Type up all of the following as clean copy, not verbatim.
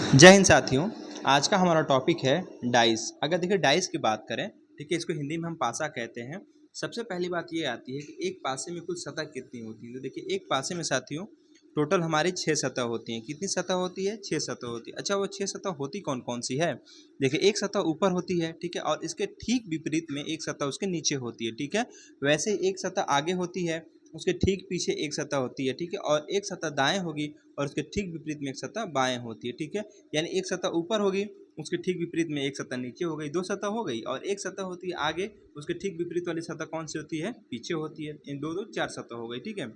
जय हिंद साथियों। आज का हमारा टॉपिक है डाइस। अगर देखिए डाइस की बात करें, ठीक है, इसको हिंदी में हम पासा कहते हैं। सबसे पहली बात ये आती है कि एक पासे में कुल सतह कितनी होती है। तो देखिए एक पासे में साथियों टोटल हमारी 6 सतह होती हैं। कितनी सतह होती है? 6 सतह होती है। अच्छा, वो 6 सतह होती कौन कौन सी है? देखिए एक सतह ऊपर होती है, ठीक है, और इसके ठीक विपरीत में एक सतह उसके नीचे होती है, ठीक है। वैसे एक सतह आगे होती है, उसके ठीक पीछे एक सतह होती है, ठीक है, और एक सतह दाएं होगी और उसके ठीक विपरीत में एक सतह बाएं होती है, ठीक है। यानी एक सतह ऊपर होगी, उसके ठीक विपरीत में एक सतह नीचे हो गई, दो सतह हो गई, और एक सतह होती है आगे, उसके ठीक विपरीत वाली सतह कौन सी होती है? पीछे होती है। इन दो दो चार सतह हो गई, ठीक है।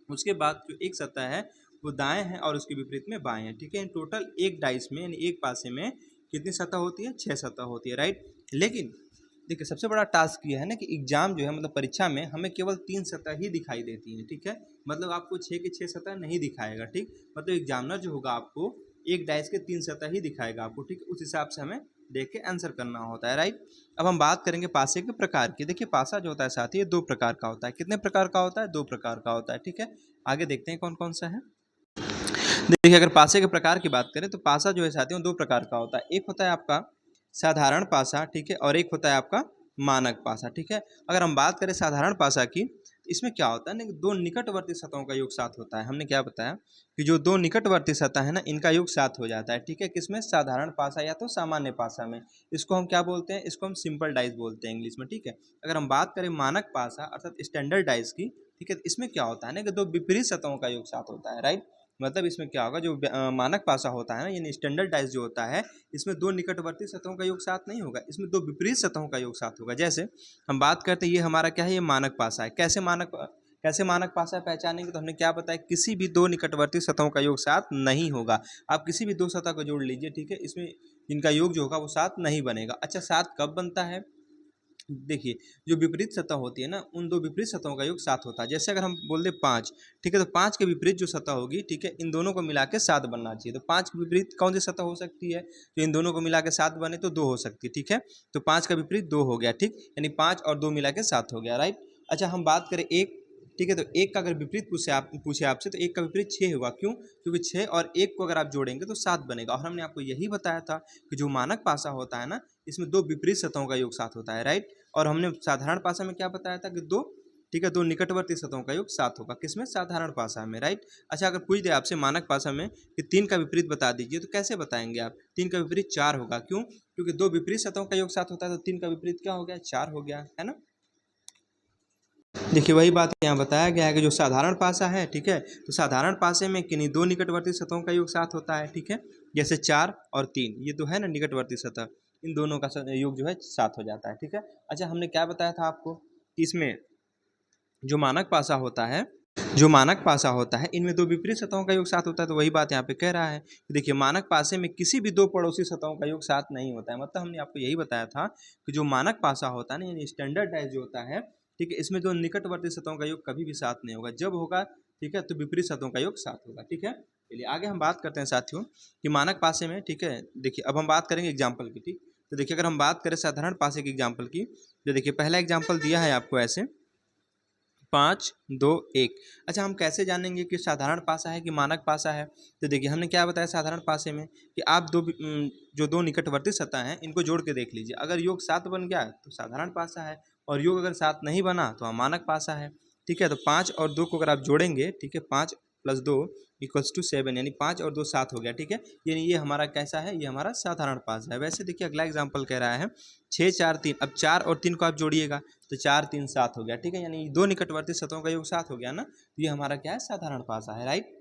उसके बाद जो एक सतह है वो दाएं है और उसके विपरीत में बाएं है, ठीक है। इन टोटल एक डाइस में यानी एक पासे में कितनी सतह होती है? 6 सतह होती है, राइट। लेकिन देखिए सबसे बड़ा टास्क ये है ना कि एग्जाम जो है मतलब परीक्षा में हमें केवल 3 सतह ही दिखाई देती है, ठीक है। मतलब आपको 6 के 6 सतह नहीं दिखाएगा, ठीक। मतलब एग्जामिनर जो होगा आपको एक डाइस के 3 सतह ही दिखाएगा आपको, ठीक। उस हिसाब से हमें देख के आंसर करना होता है, राइट। अब हम बात करेंगे पासे के प्रकार की। देखिए पासा जो होता है साथी, ये 2 प्रकार का होता है। कितने प्रकार का होता है? 2 प्रकार का होता है, ठीक है। आगे देखते हैं कौन कौन सा है। देखिए अगर पासे के प्रकार की बात करें तो पासा जो है साथियों 2 प्रकार का होता है। एक होता है आपका साधारण पासा, ठीक है, और एक होता है आपका मानक पासा, ठीक है। अगर हम बात करें साधारण पासा की, इसमें क्या होता है ना कि दो निकटवर्ती सतहों का योग 7 होता है। हमने क्या बताया कि जो दो निकटवर्ती सतह है ना, इनका योग 7 हो जाता है, ठीक है। किसमें? साधारण पासा या तो सामान्य पासा में। इसको हम क्या बोलते हैं? इसको हम सिंपल डाइस बोलते हैं इंग्लिश में, ठीक है। अगर हम बात करें मानक पासा अर्थात स्टैंडर्ड डाइस की, ठीक है, इसमें क्या होता है ना कि दो विपरीत सतहों का योग 7 होता है, राइट। मतलब इसमें क्या होगा, जो मानक पासा होता है ना यानी स्टैंडर्ड डाइस जो होता है, इसमें दो निकटवर्ती सतहों का योग 7 नहीं होगा, इसमें दो विपरीत सतहों का योग 7 होगा। जैसे हम बात करते हैं, ये हमारा क्या है? ये मानक पासा है। कैसे मानक पासा है पहचानेंगे? तो हमने क्या बताया, किसी भी दो निकटवर्ती सतहों का योग 7 नहीं होगा। आप किसी भी दो सतह को जोड़ लीजिए, ठीक है, इसमें इनका योग जो होगा वो 7 नहीं बनेगा। अच्छा, 7 कब बनता है? देखिए जो विपरीत सतह होती है ना, उन दो विपरीत सतहों का योग 7 होता है। जैसे अगर हम बोल दें 5, ठीक है, तो 5 के विपरीत जो सतह होगी, ठीक है, इन दोनों को मिला के 7 बनना चाहिए। तो 5 के विपरीत कौन सी सतह हो सकती है? तो इन दोनों को मिला के 7 बने तो 2 हो सकती है, ठीक है। तो 5 का विपरीत 2 हो गया, ठीक, यानी 5 और 2 मिला के 7 हो गया, राइट। अच्छा हम बात करें 1, ठीक है, तो 1 का अगर विपरीत पूछे आपसे तो 1 का विपरीत 6 होगा। क्यों? क्योंकि 6 और 1 को अगर आप जोड़ेंगे तो 7 बनेगा। और हमने आपको यही बताया था कि जो मानक पासा होता है ना, इसमें दो विपरीत सतहों का योग 7 होता है, राइट। और हमने साधारण पासा में क्या बताया था कि दो, ठीक है, दो निकटवर्ती सतहों का योग 7 होगा। किसमें? साधारण पासा में, राइट। अच्छा अगर पूछ दे आपसे मानक पासा में कि 3 का विपरीत बता दीजिए, तो कैसे बताएंगे आप? 3 का विपरीत 4 होगा। क्यों? क्योंकि दो विपरीत सतहों का योग 7 होता है, तो 3 का विपरीत क्या हो गया? 4 हो गया, है ना। देखिए वही बात यहाँ बताया गया है कि जो साधारण पासा है, ठीक है, तो साधारण पासे में किन्हीं दो निकटवर्ती सतहों का योग 7 होता है, ठीक है। जैसे 4 और 3, ये तो है ना निकटवर्ती सतह, इन दोनों का योग जो है 7 हो जाता है, ठीक है। अच्छा हमने क्या बताया था आपको कि इसमें जो मानक पासा होता है, इनमें दो विपरीत सतहों का योग 7 होता है। तो वही बात यहाँ पे कह रहा है कि देखिए मानक पासे में किसी भी दो पड़ोसी सतहों का योग 7 नहीं होता है। मतलब हमने आपको यही बताया था कि जो मानक पासा होता है ना यानी स्टैंडर्ड डाइस जो होता है, ठीक है, इसमें जो निकटवर्ती सतहों का योग कभी भी 7 नहीं होगा। जब होगा, ठीक है, तो विपरीत सतहों का योग 7 होगा, ठीक है। चलिए आगे हम बात करते हैं साथियों कि मानक पासे में, ठीक है, देखिए अब हम बात करेंगे एग्जाम्पल की, ठीक। तो देखिए अगर हम बात करें साधारण पासे की एग्जाम्पल की, तो देखिए पहला एग्जाम्पल दिया है आपको ऐसे 5 2 1। अच्छा हम कैसे जानेंगे कि साधारण पासा है कि मानक पासा है? तो देखिए हमने क्या बताया साधारण पासे में कि आप जो दो निकटवर्ती सतह हैं इनको जोड़ के देख लीजिए। अगर योग 7 बन गया तो साधारण पासा है, और योग अगर 7 नहीं बना तो मानक पासा है, ठीक है। तो 5 और 2 को अगर आप जोड़ेंगे, ठीक है, 5 + 2 = 7, यानी 5 और 2 7 हो गया, ठीक है। यानी ये हमारा कैसा है? ये हमारा साधारण पासा है। वैसे देखिए अगला एग्जाम्पल कह रहा है 6 4 3। अब 4 और 3 को आप जोड़िएगा तो 4 3 7 हो गया, ठीक है, यानी दो निकटवर्ती सतहों का योग 7 हो गया ना। तो ये हमारा क्या है? साधारण पासा है, राइट।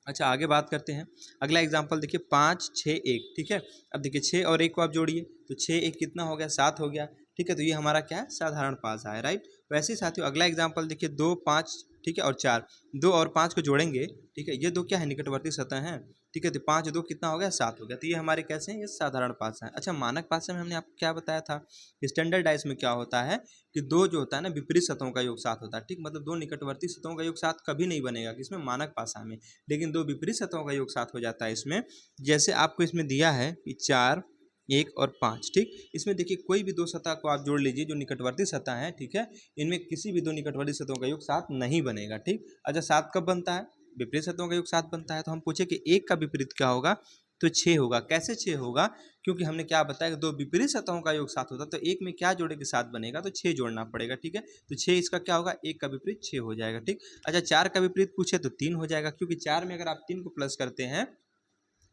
अच्छा आगे बात करते हैं। अगला एग्जाम्पल देखिए 5 6 1, ठीक है। अब देखिए 6 और 1 को आप जोड़िए तो 6 1 कितना हो गया? 7 हो गया, ठीक है। तो ये हमारा क्या है? साधारण पासा है, राइट। वैसे ही साथियों अगला एग्जाम्पल देखिए 2 5, ठीक है, और 4, 2 और 5 को जोड़ेंगे, ठीक है, ये दो क्या है? निकटवर्ती सतह हैं, ठीक है। तो 5 2 कितना हो गया? 7 हो गया। तो ये हमारे कैसे हैं? ये साधारण पासा है। अच्छा मानक पासा में हमने आपको क्या बताया था? स्टैंडर्ड डाइस में क्या होता है कि दो जो होता है ना विपरीत सतहों का योग 7 होता है, ठीक। मतलब दो निकटवर्ती सतहों का योग 7 कभी नहीं बनेगा किसमें? मानक पासा में। लेकिन दो विपरीत सतहों का योग 7 हो जाता है इसमें। जैसे आपको इसमें दिया है कि 4 1 और 5, ठीक। इसमें देखिए कोई भी दो सतह को आप जोड़ लीजिए जो निकटवर्ती सतह है, ठीक है, इनमें किसी भी दो निकटवर्ती सतहों का योग 7 नहीं बनेगा, ठीक। अच्छा 7 कब बनता है? विपरीत सतहों का योग 7 बनता है। तो हम पूछे कि 1 का विपरीत क्या होगा? तो 6 होगा। कैसे 6 होगा? क्योंकि हमने क्या बताया कि दो विपरीत सतहों का योग 7 होता है, तो एक में क्या जोड़े के 7 बनेगा, तो 6 जोड़ना पड़ेगा। ठीक है, तो 6 इसका क्या होगा, एक का विपरीत 6 हो जाएगा। ठीक, अच्छा 4 का विपरीत पूछे तो 3 हो जाएगा, क्योंकि 4 में अगर आप 3 को प्लस करते हैं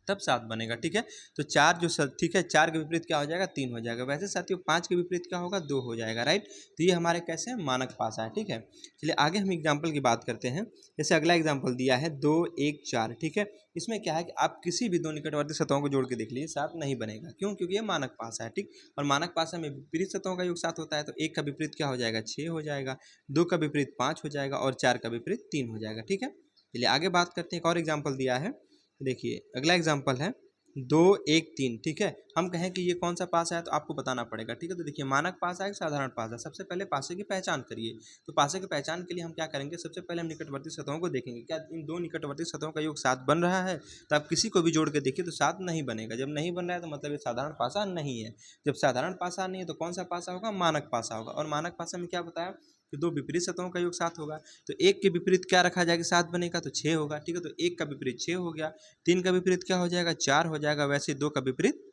तब 7 बनेगा। ठीक है, तो 4 जो ठीक है 4 के विपरीत क्या हो जाएगा, 3 हो जाएगा। वैसे साथियों 5 के विपरीत क्या होगा, 2 हो जाएगा। राइट, तो ये हमारे कैसे हैं, मानक पासा है। ठीक है, चलिए आगे हम एग्जाम्पल की बात करते हैं। जैसे अगला एग्जाम्पल दिया है 2 1 4। ठीक है, इसमें क्या है कि आप किसी भी दो निकटवर्ती सतहों को जोड़ के देख लीजिए, 7 नहीं बनेगा। क्यों? क्योंकि ये मानक पासा है। ठीक, और मानक पासा में विपरीत सतहों का योग 7 होता है, तो 1 का विपरीत क्या हो जाएगा, 6 हो जाएगा, 2 का विपरीत 5 हो जाएगा और 4 का विपरीत 3 हो जाएगा। ठीक है, चलिए आगे बात करते हैं। एक और एग्जाम्पल दिया है, देखिए अगला एग्जाम्पल है 2 1 3। ठीक है, हम कहें कि ये कौन सा पासा है, तो आपको बताना पड़ेगा। ठीक है, तो देखिए मानक पासा है, साधारण पासा। सबसे पहले पासे की पहचान करिए। तो पासे की पहचान के लिए हम क्या करेंगे, सबसे पहले हम निकटवर्ती सतहों को देखेंगे, क्या इन दो निकटवर्ती सतहों का योग 7 बन रहा है। तो आप किसी को भी जोड़ के देखिए तो 7 नहीं बनेगा। जब नहीं बन रहा है तो मतलब ये साधारण पासा नहीं है। जब साधारण पासा नहीं है तो कौन सा पासा होगा, मानक पासा होगा। और मानक पासा में क्या बताया कि दो विपरीत सतहों का योग 7 होगा। तो एक के विपरीत क्या रखा जाएगा, 7 बनेगा तो 6 होगा। ठीक है, तो एक का विपरीत 6 हो गया, 3 का विपरीत क्या हो जाएगा, 4 हो जाएगा, वैसे 2 का विपरीत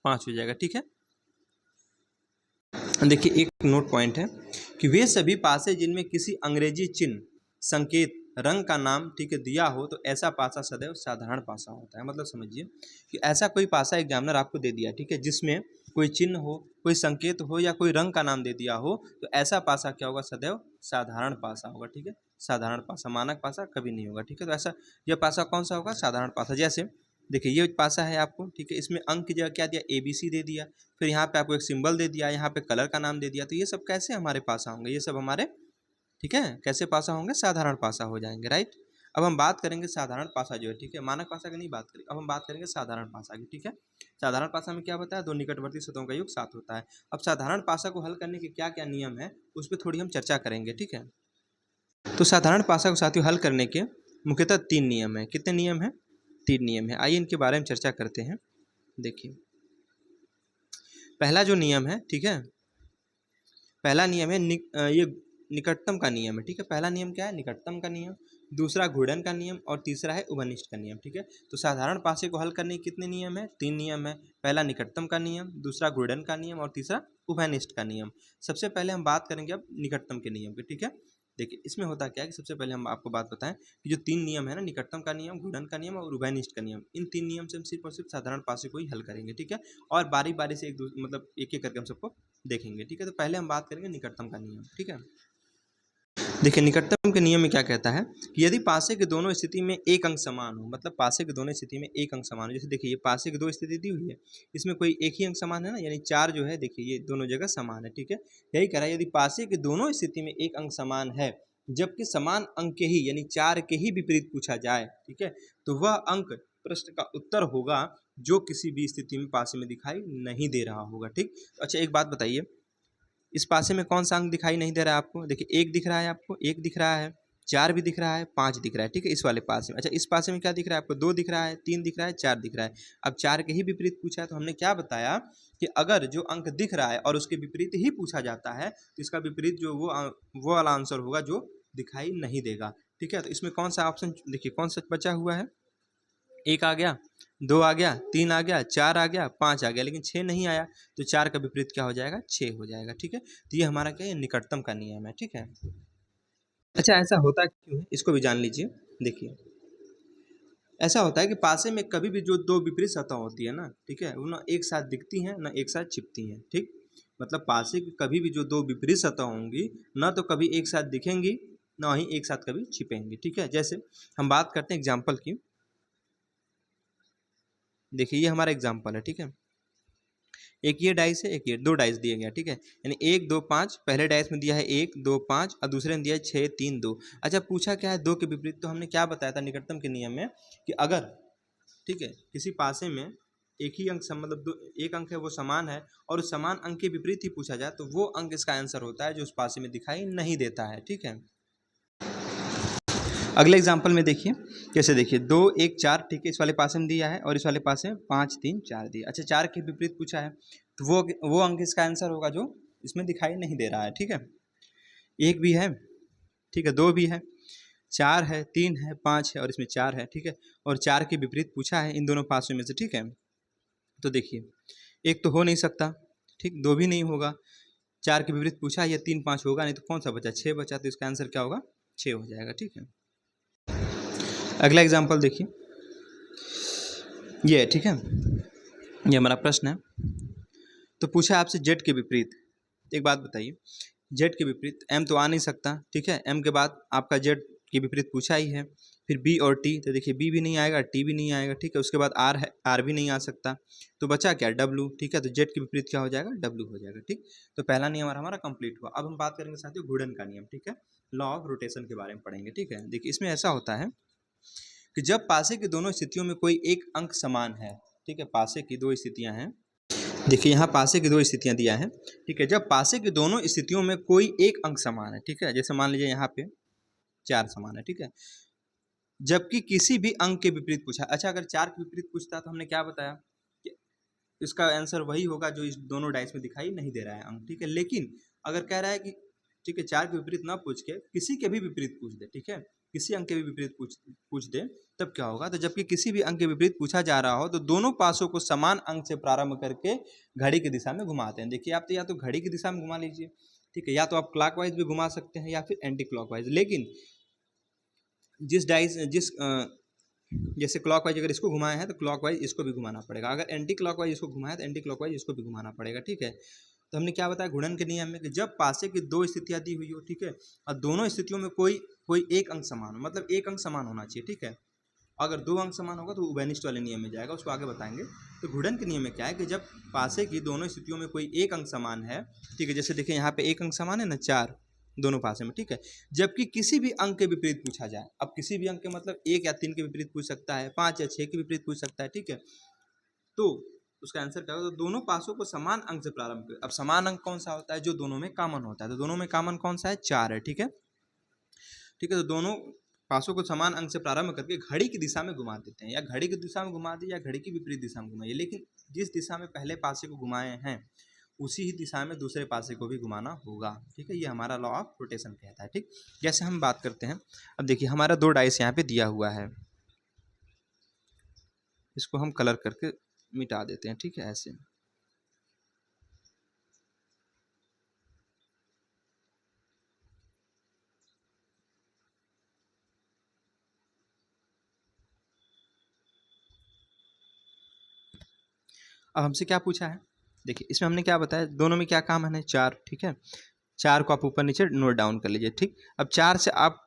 5 हो जाएगा। ठीक है, देखिए एक नोट पॉइंट है कि वे सभी पासे जिनमें किसी अंग्रेजी चिन्ह, संकेत, रंग का नाम ठीक है दिया हो, तो ऐसा पासा सदैव साधारण पासा होता है। मतलब समझिए कि ऐसा कोई पासा एग्जामिनर आपको दे दिया, ठीक है, जिसमें कोई चिन्ह हो, कोई संकेत हो या कोई रंग का नाम दे दिया हो, तो ऐसा पासा क्या होगा, सदैव साधारण पासा होगा। ठीक है, साधारण पासा, मानक पासा कभी नहीं होगा। ठीक है, तो ऐसा यह पासा कौन सा होगा, साधारण पासा। जैसे देखिए ये पासा है आपको, ठीक है, इसमें अंक की जगह क्या दिया, ABC दे दिया, फिर यहाँ पे आपको एक सिंबल दे दिया, यहाँ पे कलर का नाम दे दिया, तो ये सब कैसे हमारे पासा होंगे, ये सब हमारे ठीक है कैसे पासा होंगे, साधारण पासा हो जाएंगे। राइट, अब हम बात करेंगे साधारण पासा जो है, ठीक है, मानक पासा की नहीं बात करेंगे, अब हम बात करेंगे साधारण पासा की। ठीक है, साधारण पासा में क्या बताया, दो निकटवर्ती सतहों का योग 7 होता है। अब साधारण पासा को हल करने के क्या क्या नियम है, उस पर थोड़ी हम चर्चा करेंगे। ठीक है, तो साधारण पासा को साथियों हल करने के मुख्यतः 3 नियम है। कितने नियम है, 3 नियम है। आइए इनके बारे में चर्चा करते हैं। देखिए पहला जो नियम है, ठीक है, पहला नियम है ये निकटतम का नियम है। ठीक है, पहला नियम क्या है, निकटतम का नियम, दूसरा घूर्णन का नियम और तीसरा है उभयनिष्ठ का नियम। ठीक है, तो साधारण पासे को हल करने के कितने नियम है, 3 नियम है। पहला निकटतम का नियम, दूसरा घूर्णन का नियम और तीसरा उभयनिष्ठ का नियम। सबसे पहले हम बात करेंगे अब निकटतम के नियम की। ठीक है, देखिए इसमें होता क्या है कि सबसे पहले हम आपको बात बताएं कि जो 3 नियम है ना, निकटतम का नियम, घूर्णन का नियम और उभयनिष्ठ का नियम, इन 3 नियम से हम सिर्फ और सिर्फ साधारण पासे को ही हल करेंगे। ठीक है, और बारी बारी से मतलब एक एक करके हम सबको देखेंगे। ठीक है, तो पहले हम बात करेंगे निकटतम का नियम। ठीक है, देखिए निकटतम के नियम में क्या कहता है कि यदि पासे के दोनों स्थिति में एक अंक समान हो, मतलब पासे के दोनों स्थिति में एक अंक समान हो, जैसे देखिए ये पासे की 2 स्थिति दी हुई है, इसमें कोई एक ही अंक समान है ना, यानी 4 जो है, देखिए ये दोनों जगह समान है। ठीक है, यही कह रहा है यदि पासे के दोनों स्थिति में एक अंक समान है, जबकि समान अंक के ही यानी 4 के ही विपरीत पूछा जाए, ठीक है, तो वह अंक प्रश्न का उत्तर होगा जो किसी भी स्थिति में पासे में दिखाई नहीं दे रहा होगा। ठीक, अच्छा एक बात बताइए, इस पासे में कौन सा अंक दिखाई नहीं दे रहा है आपको, देखिए 1 दिख रहा है, आपको 1 दिख रहा है, 4 भी दिख रहा है, 5 दिख रहा है। ठीक है, इस वाले पासे में। अच्छा इस पासे में क्या दिख रहा है आपको, 2 दिख रहा है, 3 दिख रहा है, 4 दिख रहा है। अब 4 के ही विपरीत पूछा है, तो हमने क्या बताया कि अगर जो अंक दिख रहा है और उसके विपरीत ही पूछा जाता है, तो इसका विपरीत जो वो वाला आंसर होगा जो दिखाई नहीं देगा। ठीक है, तो इसमें कौन सा ऑप्शन देखिए कौन सा बचा हुआ है, 1 आ गया, 2 आ गया, 3 आ गया, 4 आ गया, 5 आ गया, लेकिन 6 नहीं आया, तो 4 का विपरीत क्या हो जाएगा, 6 हो जाएगा। ठीक है, तो ये हमारा क्या है, निकटतम का नियम है। ठीक है, अच्छा ऐसा होता क्यों है, इसको भी जान लीजिए। देखिए ऐसा होता है कि पासे में कभी भी जो दो विपरीत सतह होती है ना, ठीक है, वो ना एक साथ दिखती हैं ना एक साथ छिपती हैं। ठीक, मतलब पासे की कभी भी जो दो विपरीत सतह होंगी ना, तो कभी एक साथ दिखेंगी ना ही एक साथ कभी छिपेंगी। ठीक है, जैसे हम बात करते हैं एग्जाम्पल की। देखिए ये हमारा एग्जाम्पल है। ठीक है, एक ये डाइस है, एक ये, 2 डाइस दिए गया। ठीक है, यानी 1 2 5, पहले डाइस में दिया है 1 2 5 और दूसरे में दिया है 6 3 2। अच्छा पूछा क्या है, 2 के विपरीत, तो हमने क्या बताया था निकटतम के नियम में कि अगर ठीक है किसी पासे में एक ही अंक मतलब एक अंक है वो समान है और उस समान अंक के विपरीत ही पूछा जाए, तो वो अंक इसका आंसर होता है जो उस पासे में दिखाई नहीं देता है। ठीक है, अगले एग्जाम्पल में देखिए, कैसे देखिए 2 1 4, ठीक है, इस वाले पासे में दिया है और इस वाले पासे में 5 3 4 दिया। अच्छा 4 के विपरीत पूछा है, तो वो अंक इसका आंसर होगा जो इसमें दिखाई नहीं दे रहा है। ठीक है, 1 भी है, ठीक है, 2 भी है, 4 है, 3 है, 5 है और इसमें 4 है, ठीक है। और 4 के विपरीत पूछा है इन दोनों पासों में से, ठीक है। तो देखिए एक तो हो नहीं सकता, ठीक, 2 भी नहीं होगा, 4 के विपरीत पूछा है, ये 3 5 होगा नहीं, तो कौन सा बचा, 6 बचा, तो इसका आंसर क्या होगा, 6 हो जाएगा, ठीक है। अगला एग्जाम्पल देखिए, ये ठीक है, ये हमारा प्रश्न है। तो पूछा आपसे जेड के विपरीत, एक बात बताइए, जेड के विपरीत एम तो आ नहीं सकता, ठीक है, एम के बाद आपका जेड के विपरीत पूछा ही है, फिर बी और टी, तो देखिए बी भी नहीं आएगा, टी भी नहीं आएगा, ठीक है, उसके बाद आर है, आर भी नहीं आ सकता, तो बचा क्या, डब्लू, ठीक है, तो जेड के विपरीत क्या हो जाएगा, डब्लू हो जाएगा, ठीक। तो पहला नियम हमारा कंप्लीट हुआ। अब हम बात करेंगे साथियों घूर्णन का नियम, ठीक है, लॉ ऑफ रोटेशन के बारे में पढ़ेंगे, ठीक है। देखिए इसमें ऐसा होता है कि जब पासे की दोनों स्थितियों में कोई एक अंक समान है, ठीक है, पासे की दो स्थितियां हैं, देखिए यहाँ पासे की दो स्थितियां दिया है, ठीक है, जब पासे की दोनों स्थितियों में कोई एक अंक समान है, ठीक है, जैसे मान लीजिए यहाँ पे 4 समान है, ठीक है, जबकि किसी भी अंक के विपरीत पूछा, अच्छा अगर 4 के विपरीत पूछता तो हमने क्या बताया कि इसका आंसर वही होगा जो इस दोनों डाइस में दिखाई नहीं दे रहा है अंक, ठीक है। लेकिन अगर कह रहा है कि ठीक है 4 के विपरीत ना पूछ के किसी के भी विपरीत पूछ दे, ठीक है, किसी अंक के भी विपरीत पूछ दे, तब क्या होगा, तो जबकि किसी भी अंक के विपरीत पूछा जा रहा हो तो दोनों पासों को समान अंक से प्रारंभ करके घड़ी की दिशा में घुमाते हैं। देखिए आप तो या तो घड़ी की दिशा में घुमा लीजिए, ठीक है, या तो आप क्लॉकवाइज भी घुमा सकते हैं या फिर एंटी क्लॉकवाइज, लेकिन जिस जैसे क्लॉकवाइज अगर इसको घुमाए हैं तो क्लॉकवाइज इसको भी घुमाना पड़ेगा, अगर एंटी क्लॉकवाइज इसको घुमाए तो एंटी क्लॉकवाइज इसको भी घुमाना पड़ेगा, ठीक है। तो हमने क्या बताया गुणन के नियम में कि जब पासे की दो स्थितियां दी हुई हो, ठीक है, और दोनों स्थितियों में कोई कोई एक अंक समान हो, मतलब एक अंक समान होना चाहिए, ठीक है, अगर 2 अंक समान होगा तो उभयनिष्ठ वाले नियम में जाएगा, उसको आगे बताएंगे। तो गुणन के नियम में क्या है कि जब पासे की दोनों स्थितियों में कोई एक अंक समान है, ठीक है, जैसे देखिए यहाँ पे एक अंक समान है ना 4 दोनों पासे में, ठीक है, जबकि किसी भी अंक के विपरीत पूछा जाए, अब किसी भी अंक के मतलब 1 या 3 के विपरीत पूछ सकता है, 5 या 6 के विपरीत पूछ सकता है, ठीक है, तो उसका आंसर क्या होगा, तो दोनों पासों को समान अंक से प्रारंभ करें। अब समान अंक कौन सा होता है, जो दोनों में कॉमन होता है, तो दोनों में कॉमन कौन सा है, 4 है, ठीक है, ठीक है, तो दोनों पासों को समान अंक से प्रारंभ करके घड़ी की दिशा में घुमा देते हैं, या घड़ी की दिशा में घुमा दिए या घड़ी की विपरीत दिशा में घुमाइए, लेकिन जिस दिशा में पहले पासे को घुमाए हैं उसी ही दिशा में दूसरे पासे को भी घुमाना होगा, ठीक है, ये हमारा लॉ ऑफ रोटेशन कहता है, ठीक। जैसे हम बात करते हैं, अब देखिए हमारा 2 डाइस यहाँ पे दिया हुआ है, इसको हम कलर करके मिटा देते हैं, ठीक है, ऐसे। अब हमसे क्या पूछा है, देखिए इसमें हमने क्या बताया, दोनों में क्या कॉमन है, 4, ठीक है, 4 को आप ऊपर नीचे नोट डाउन कर लीजिए, ठीक। अब 4 से आप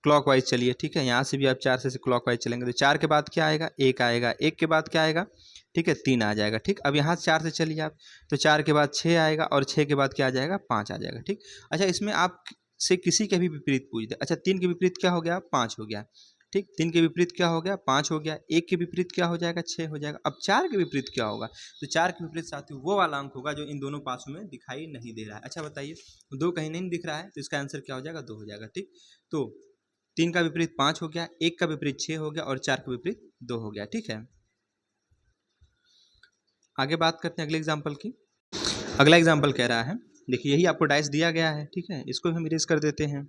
क्लॉकवाइज चलिए, ठीक है, यहाँ से भी आप 4 से क्लॉकवाइज चलेंगे तो 4 के बाद क्या आएगा, 1 आएगा, 1 के बाद क्या आएगा, ठीक है, 3 आ जाएगा, ठीक। अब यहाँ से 4 से चलिए आप, तो 4 के बाद 6 आएगा और 6 के बाद क्या आ जाएगा, 5 आ जाएगा, ठीक। अच्छा इसमें आप से किसी के भी विपरीत पूछ दे, अच्छा 3 के विपरीत क्या हो गया, 5 हो गया, ठीक, 3 के विपरीत क्या हो गया, 5 हो गया, 1 के विपरीत क्या हो जाएगा, 6 हो जाएगा। अब 4 के विपरीत क्या होगा, तो 4 के विपरीत साथियों वो वाला अंक होगा जो इन दोनों पासों में दिखाई नहीं दे रहा है। अच्छा बताइए 2 कहीं नहीं दिख रहा है तो इसका आंसर क्या हो जाएगा, 2 हो जाएगा, ठीक। तो 3 का विपरीत 5 हो गया, 1 का विपरीत 6 हो गया और 4 का विपरीत 2 हो गया, ठीक है। आगे बात करते हैं अगले एग्जाम्पल की। अगला एग्जाम्पल कह रहा है, देखिए यही आपको डाइस दिया गया है, ठीक है, इसको हम इरेज कर देते हैं।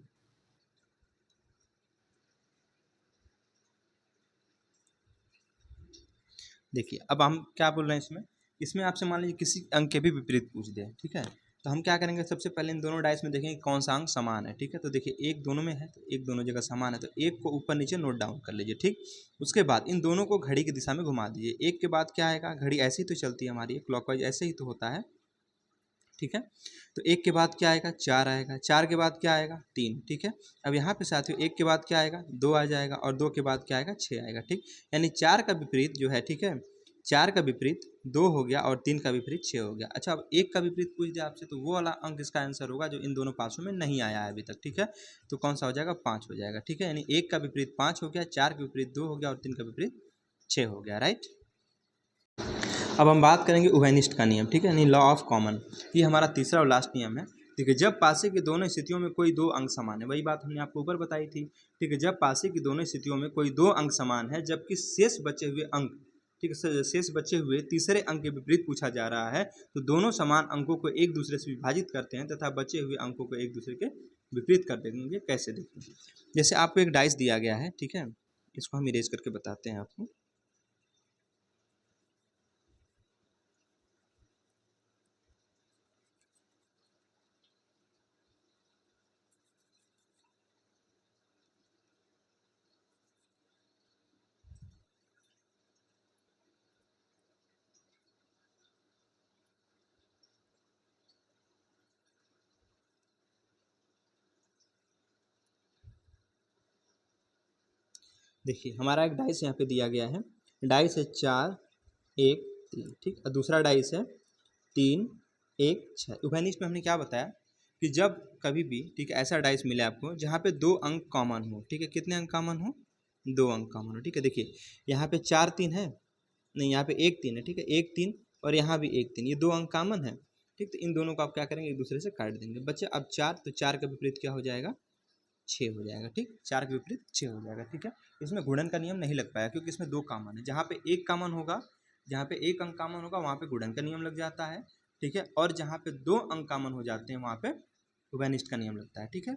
देखिए अब हम क्या बोल रहे हैं इसमें, इसमें आपसे मान लीजिए किसी अंक के भी विपरीत पूछ दे, ठीक है, तो हम क्या करेंगे, सबसे पहले इन दोनों डाइस में देखेंगे कौन सा अंक समान है, ठीक है, तो देखिए एक दोनों में है तो एक दोनों जगह समान है, तो एक को ऊपर नीचे नोट डाउन कर लीजिए, ठीक। उसके बाद इन दोनों को घड़ी की दिशा में घुमा दीजिए, एक के बाद क्या आएगा, घड़ी ऐसे ही तो चलती है हमारी क्लॉकवाइज, ऐसे ही तो होता है, ठीक है, तो 1 के बाद क्या आएगा, 4 आएगा, 4 के बाद क्या आएगा, 3, ठीक है। अब यहाँ पे साथियों 1 के बाद क्या आएगा, 2 आ जाएगा और 2 के बाद क्या आएगा, 6 आएगा, ठीक। यानी 4 का विपरीत जो है, ठीक है, 4 का विपरीत 2 हो गया और 3 का विपरीत 6 हो गया। अच्छा अब 1 का विपरीत पूछ दिया आपसे तो वो वाला अंक इसका आंसर होगा जो इन दोनों पासों में नहीं आया है अभी तक, ठीक है, तो कौन सा हो जाएगा, 5 हो जाएगा, ठीक है, यानी 1 का विपरीत 5 हो गया, 4 के विपरीत 2 हो गया और 3 का विपरीत 6 हो गया, राइट। अब हम बात करेंगे उभयनिष्ठ का नियम, ठीक है, यानी लॉ ऑफ कॉमन, ये हमारा तीसरा और लास्ट नियम है, ठीक है। जब पासे की दोनों स्थितियों में कोई 2 अंक समान है, वही बात हमने आपको ऊपर बताई थी, ठीक है, जब पासे की दोनों स्थितियों में कोई 2 अंक समान है जबकि शेष बचे हुए अंक, ठीक है, शेष बचे हुए तीसरे अंक के विपरीत पूछा जा रहा है, तो दोनों समान अंकों को एक दूसरे से विभाजित करते हैं तथा बचे हुए अंकों को एक दूसरे के विपरीत कर देंगे। कैसे देखिए, जैसे आपको एक डाइस दिया गया है, ठीक है, इसको हम इरेज करके बताते हैं आपको। देखिए हमारा एक डाइस यहाँ पे दिया गया है, डाइस है 4 1 3, ठीक, और दूसरा डाइस है 3 1 6। उभयनिष्ठ में हमने क्या बताया कि जब कभी भी, ठीक है, ऐसा डाइस मिले आपको जहाँ पे 2 अंक कॉमन हो, ठीक है, कितने अंक कॉमन हो, 2 अंक कॉमन हो, ठीक है। देखिए यहाँ पे 4 3 है, नहीं यहाँ पे 1 3 है, ठीक है, 1 3 और यहाँ भी 1 3, ये 2 अंक कॉमन है, ठीक। तो इन दोनों को आप क्या करेंगे, एक दूसरे से काट देंगे। बच्चे अब 4, तो 4 का विपरीत क्या हो जाएगा, 6 हो जाएगा, ठीक, 4 के विपरीत 6 हो जाएगा, ठीक है। इसमें गुणन का नियम नहीं लग पाया क्योंकि इसमें 2 कॉमन है। जहाँ पे एक कॉमन होगा, जहाँ पे एक अंक कॉमन होगा वहाँ पे गुणन का नियम लग जाता है, ठीक है, और जहाँ पे 2 अंक कॉमन हो जाते हैं वहाँ पे उभयनिष्ठ का नियम लगता है, ठीक है।